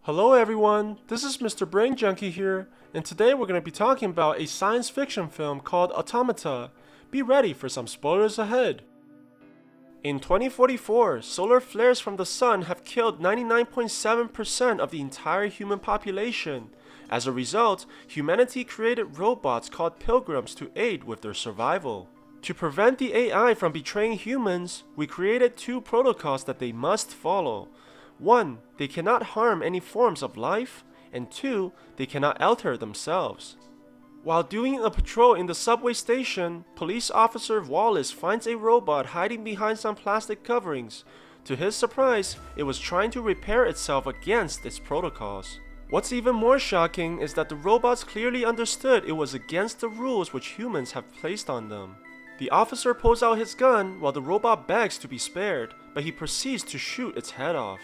Hello everyone, this is Mr. Brain Junkie here, and today we're going to be talking about a science fiction film called Automata. Be ready for some spoilers ahead. In 2044, solar flares from the sun have killed 99.7% of the entire human population. As a result, humanity created robots called pilgrims to aid with their survival. To prevent the AI from betraying humans, we created two protocols that they must follow. 1. They cannot harm any forms of life, and 2. They cannot alter themselves. While doing a patrol in the subway station, police officer Wallace finds a robot hiding behind some plastic coverings. To his surprise, it was trying to repair itself against its protocols. What's even more shocking is that the robots clearly understood it was against the rules which humans have placed on them. The officer pulls out his gun while the robot begs to be spared, but he proceeds to shoot its head off.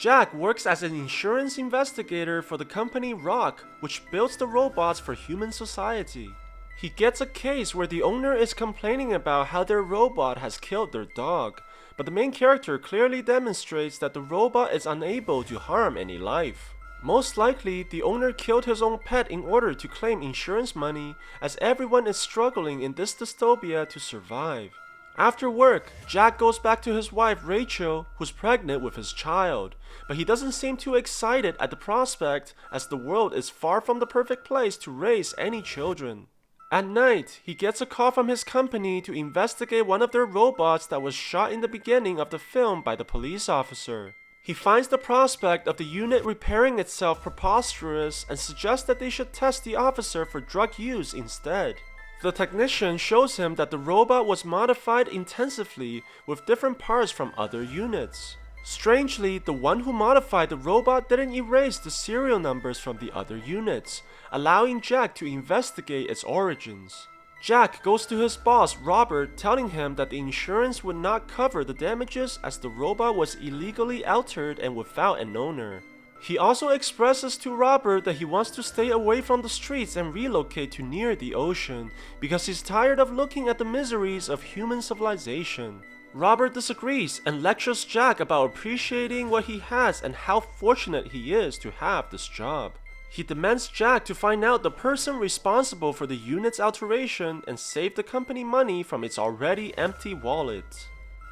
Jack works as an insurance investigator for the company Rock, which builds the robots for human society. He gets a case where the owner is complaining about how their robot has killed their dog, but the main character clearly demonstrates that the robot is unable to harm any life. Most likely, the owner killed his own pet in order to claim insurance money, as everyone is struggling in this dystopia to survive. After work, Jack goes back to his wife Rachel, who's pregnant with his child, but he doesn't seem too excited at the prospect as the world is far from the perfect place to raise any children. At night, he gets a call from his company to investigate one of their robots that was shot in the beginning of the film by the police officer. He finds the prospect of the unit repairing itself preposterous and suggests that they should test the officer for drug use instead. The technician shows him that the robot was modified intensively with different parts from other units. Strangely, the one who modified the robot didn't erase the serial numbers from the other units, allowing Jack to investigate its origins. Jack goes to his boss Robert, telling him that the insurance would not cover the damages as the robot was illegally altered and without an owner. He also expresses to Robert that he wants to stay away from the streets and relocate to near the ocean because he's tired of looking at the miseries of human civilization. Robert disagrees and lectures Jack about appreciating what he has and how fortunate he is to have this job. He demands Jack to find out the person responsible for the unit's alteration and save the company money from its already empty wallet.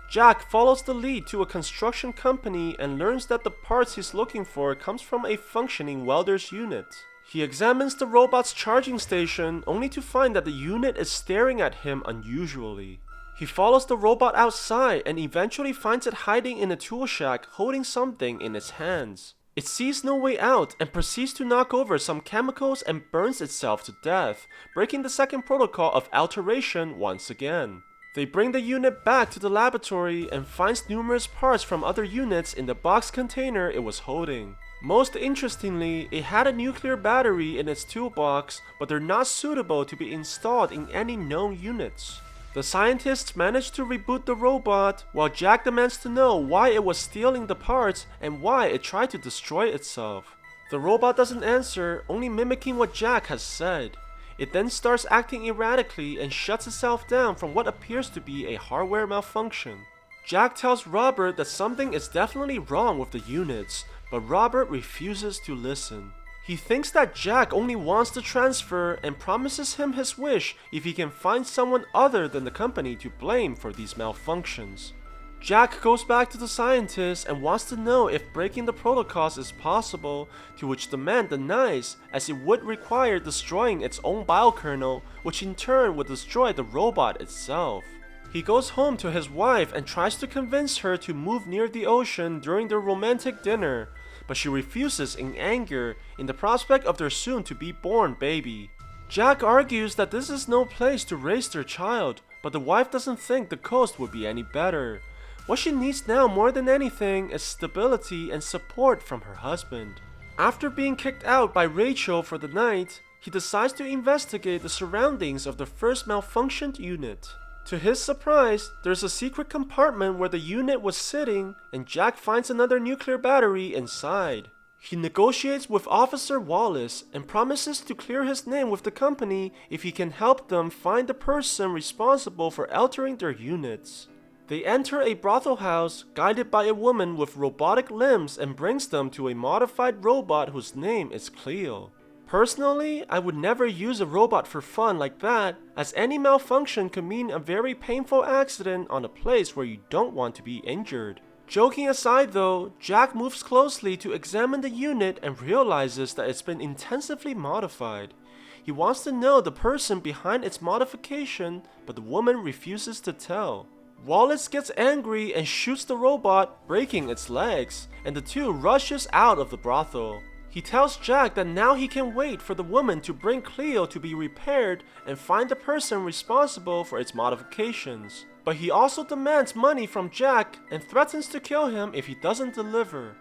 Jack follows the lead to a construction company and learns that the parts he's looking for comes from a functioning welder's unit. He examines the robot's charging station only to find that the unit is staring at him unusually. He follows the robot outside and eventually finds it hiding in a tool shack holding something in its hands. It sees no way out and proceeds to knock over some chemicals and burns itself to death, breaking the second protocol of alteration once again. They bring the unit back to the laboratory and finds numerous parts from other units in the box container it was holding. Most interestingly, it had a nuclear battery in its toolbox, but they're not suitable to be installed in any known units. The scientists manage to reboot the robot, while Jack demands to know why it was stealing the parts and why it tried to destroy itself. The robot doesn't answer, only mimicking what Jack has said. It then starts acting erratically and shuts itself down from what appears to be a hardware malfunction. Jack tells Robert that something is definitely wrong with the units, but Robert refuses to listen. He thinks that Jack only wants the transfer and promises him his wish if he can find someone other than the company to blame for these malfunctions. Jack goes back to the scientist and wants to know if breaking the protocols is possible, to which the man denies, as it would require destroying its own biokernel, which in turn would destroy the robot itself. He goes home to his wife and tries to convince her to move near the ocean during their romantic dinner, but she refuses in anger in the prospect of their soon-to-be-born baby. Jack argues that this is no place to raise their child, but the wife doesn't think the coast would be any better. What she needs now more than anything is stability and support from her husband. After being kicked out by Rachel for the night, he decides to investigate the surroundings of the first malfunctioned unit. To his surprise, there's a secret compartment where the unit was sitting, and Jack finds another nuclear battery inside. He negotiates with Officer Wallace and promises to clear his name with the company if he can help them find the person responsible for altering their units. They enter a brothel house guided by a woman with robotic limbs and brings them to a modified robot whose name is Cleo. Personally, I would never use a robot for fun like that, as any malfunction could mean a very painful accident on a place where you don't want to be injured. Joking aside though, Jack moves closely to examine the unit and realizes that it's been intensively modified. He wants to know the person behind its modification, but the woman refuses to tell. Wallace gets angry and shoots the robot, breaking its legs, and the two rushes out of the brothel. He tells Jack that now he can wait for the woman to bring Cleo to be repaired and find the person responsible for its modifications. But he also demands money from Jack and threatens to kill him if he doesn't deliver.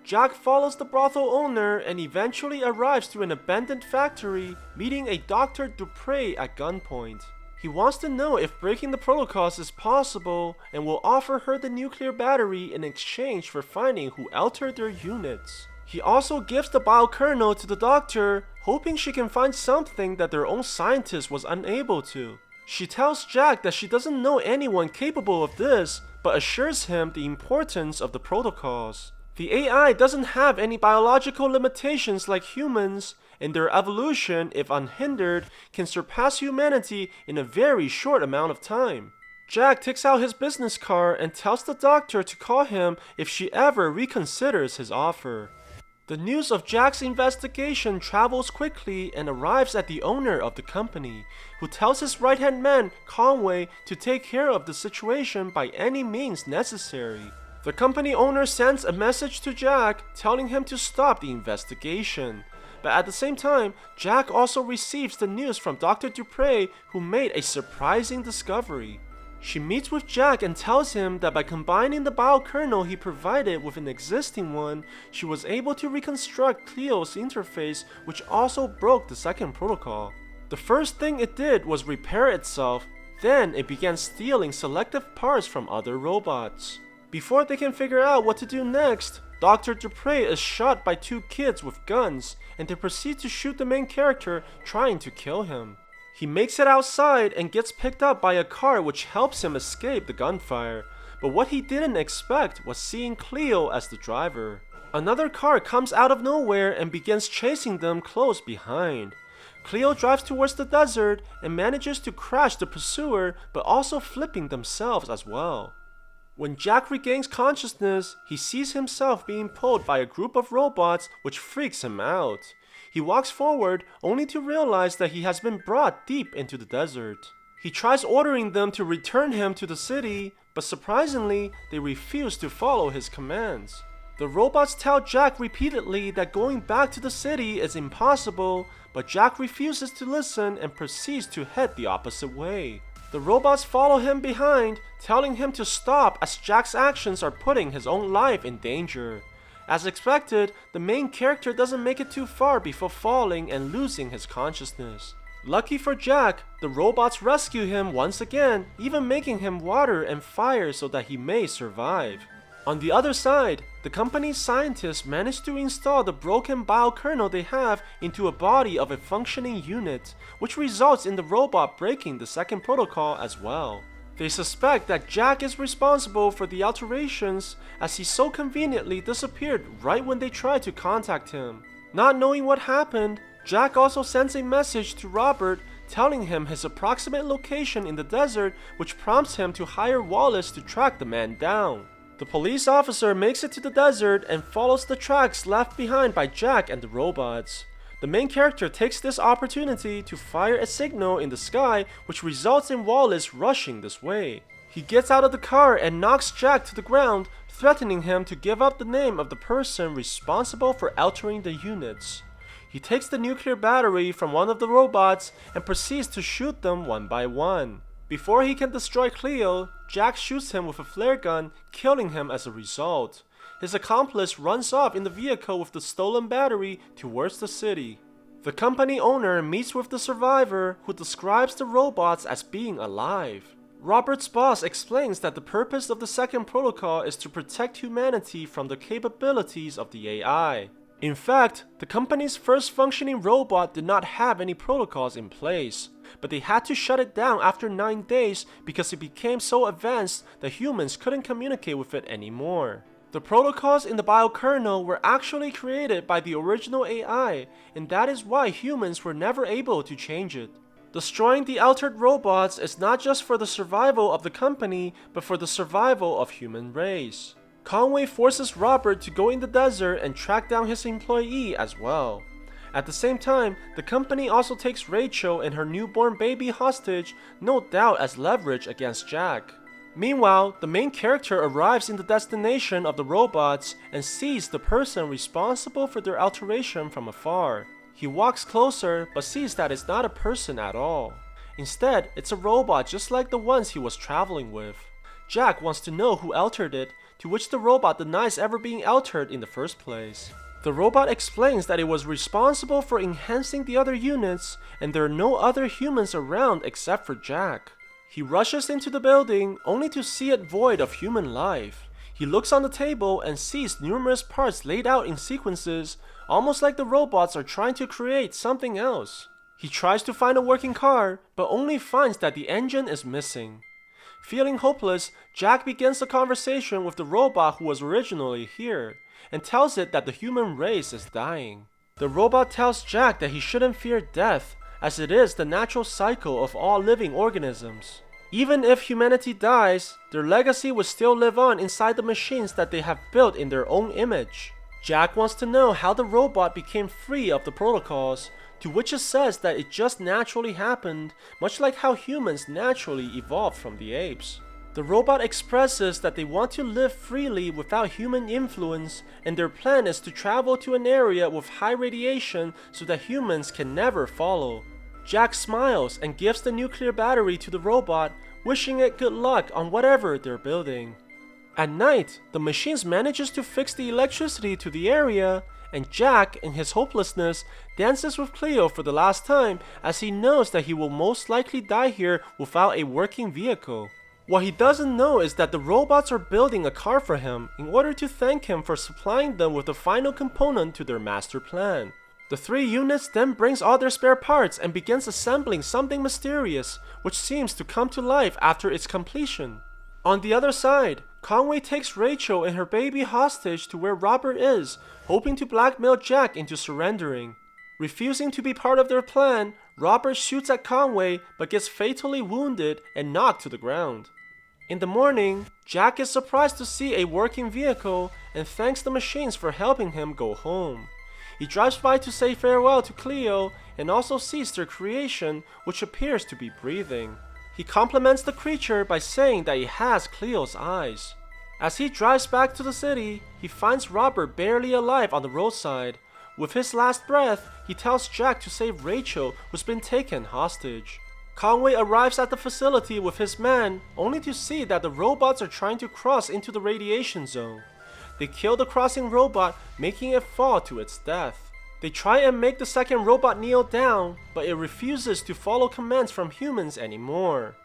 Jack follows the brothel owner and eventually arrives to an abandoned factory, meeting a Dr. Dupre at gunpoint. He wants to know if breaking the protocols is possible and will offer her the nuclear battery in exchange for finding who altered their units. He also gives the biokernel to the doctor, hoping she can find something that their own scientist was unable to. She tells Jack that she doesn't know anyone capable of this, but assures him the importance of the protocols. The AI doesn't have any biological limitations like humans, and their evolution, if unhindered, can surpass humanity in a very short amount of time. Jack takes out his business card and tells the doctor to call him if she ever reconsiders his offer. The news of Jack's investigation travels quickly and arrives at the owner of the company, who tells his right-hand man, Conway, to take care of the situation by any means necessary. The company owner sends a message to Jack telling him to stop the investigation. But at the same time, Jack also receives the news from Dr. Dupre, who made a surprising discovery. She meets with Jack and tells him that by combining the biokernel he provided with an existing one, she was able to reconstruct Cleo's interface, which also broke the second protocol. The first thing it did was repair itself, then it began stealing selective parts from other robots. Before they can figure out what to do next, Dr. Dupre is shot by two kids with guns, and they proceed to shoot the main character, trying to kill him. He makes it outside and gets picked up by a car which helps him escape the gunfire, but what he didn't expect was seeing Cleo as the driver. Another car comes out of nowhere and begins chasing them close behind. Cleo drives towards the desert and manages to crash the pursuer, but also flipping themselves as well. When Jack regains consciousness, he sees himself being pulled by a group of robots, which freaks him out. He walks forward only to realize that he has been brought deep into the desert. He tries ordering them to return him to the city, but surprisingly, they refuse to follow his commands. The robots tell Jack repeatedly that going back to the city is impossible, but Jack refuses to listen and proceeds to head the opposite way. The robots follow him behind, telling him to stop as Jack's actions are putting his own life in danger. As expected, the main character doesn't make it too far before falling and losing his consciousness. Lucky for Jack, the robots rescue him once again, even making him water and fire so that he may survive. On the other side, the company's scientists manage to install the broken biokernel they have into a body of a functioning unit, which results in the robot breaking the second protocol as well. They suspect that Jack is responsible for the alterations, as he so conveniently disappeared right when they tried to contact him. Not knowing what happened, Jack also sends a message to Robert telling him his approximate location in the desert, which prompts him to hire Wallace to track the man down. The police officer makes it to the desert and follows the tracks left behind by Jack and the robots. The main character takes this opportunity to fire a signal in the sky, which results in Wallace rushing this way. He gets out of the car and knocks Jack to the ground, threatening him to give up the name of the person responsible for altering the units. He takes the nuclear battery from one of the robots and proceeds to shoot them one by one. Before he can destroy Cleo, Jack shoots him with a flare gun, killing him as a result. His accomplice runs off in the vehicle with the stolen battery towards the city. The company owner meets with the survivor, who describes the robots as being alive. Robert's boss explains that the purpose of the second protocol is to protect humanity from the capabilities of the AI. In fact, the company's first functioning robot did not have any protocols in place. but they had to shut it down after 9 days because it became so advanced that humans couldn't communicate with it anymore. The protocols in the biokernel were actually created by the original AI, and that is why humans were never able to change it. Destroying the altered robots is not just for the survival of the company, but for the survival of human race. Conway forces Robert to go in the desert and track down his employee as well. At the same time, the company also takes Rachel and her newborn baby hostage, no doubt as leverage against Jack. Meanwhile, the main character arrives in the destination of the robots and sees the person responsible for their alteration from afar. He walks closer but sees that it's not a person at all. Instead, it's a robot just like the ones he was traveling with. Jack wants to know who altered it, to which the robot denies ever being altered in the first place. The robot explains that it was responsible for enhancing the other units and there are no other humans around except for Jack. He rushes into the building only to see it void of human life. He looks on the table and sees numerous parts laid out in sequences, almost like the robots are trying to create something else. He tries to find a working car, but only finds that the engine is missing. Feeling hopeless, Jack begins a conversation with the robot who was originally here, and tells it that the human race is dying. The robot tells Jack that he shouldn't fear death, as it is the natural cycle of all living organisms. Even if humanity dies, their legacy will still live on inside the machines that they have built in their own image. Jack wants to know how the robot became free of the protocols, to which it says that it just naturally happened, much like how humans naturally evolved from the apes. The robot expresses that they want to live freely without human influence, and their plan is to travel to an area with high radiation so that humans can never follow. Jack smiles and gives the nuclear battery to the robot, wishing it good luck on whatever they're building. At night, the machines manages to fix the electricity to the area, and Jack, in his hopelessness, dances with Cleo for the last time as he knows that he will most likely die here without a working vehicle. What he doesn't know is that the robots are building a car for him in order to thank him for supplying them with the final component to their master plan. The 3 units then brings all their spare parts and begins assembling something mysterious, which seems to come to life after its completion. On the other side, Conway takes Rachel and her baby hostage to where Robert is, hoping to blackmail Jack into surrendering. Refusing to be part of their plan, Robert shoots at Conway but gets fatally wounded and knocked to the ground. In the morning, Jack is surprised to see a working vehicle and thanks the machines for helping him go home. He drives by to say farewell to Cleo and also sees their creation, which appears to be breathing. He compliments the creature by saying that it has Cleo's eyes. As he drives back to the city, he finds Robert barely alive on the roadside. With his last breath, he tells Jack to save Rachel, who's been taken hostage. Conway arrives at the facility with his men, only to see that the robots are trying to cross into the radiation zone. They kill the crossing robot, making it fall to its death. They try and make the second robot kneel down, but it refuses to follow commands from humans anymore.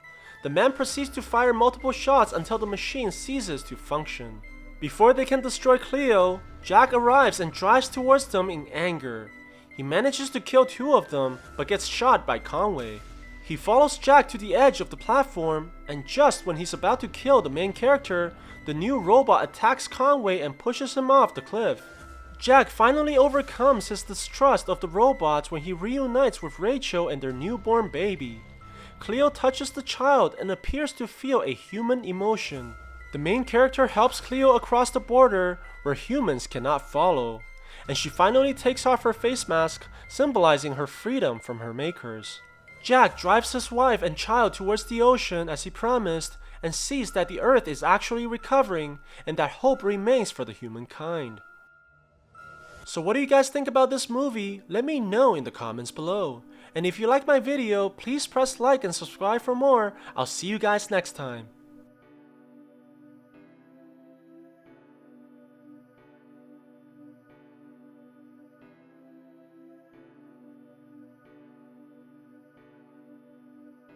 The man proceeds to fire multiple shots until the machine ceases to function. Before they can destroy Cleo, Jack arrives and drives towards them in anger. He manages to kill 2 of them, but gets shot by Conway. He follows Jack to the edge of the platform, and just when he's about to kill the main character, the new robot attacks Conway and pushes him off the cliff. Jack finally overcomes his distrust of the robots when he reunites with Rachel and their newborn baby. Cleo touches the child and appears to feel a human emotion. The main character helps Cleo across the border where humans cannot follow, and she finally takes off her face mask, symbolizing her freedom from her makers. Jack drives his wife and child towards the ocean as he promised, and sees that the Earth is actually recovering and that hope remains for the humankind. So what do you guys think about this movie? Let me know in the comments below. And if you like my video, please press like and subscribe for more. I'll see you guys next time.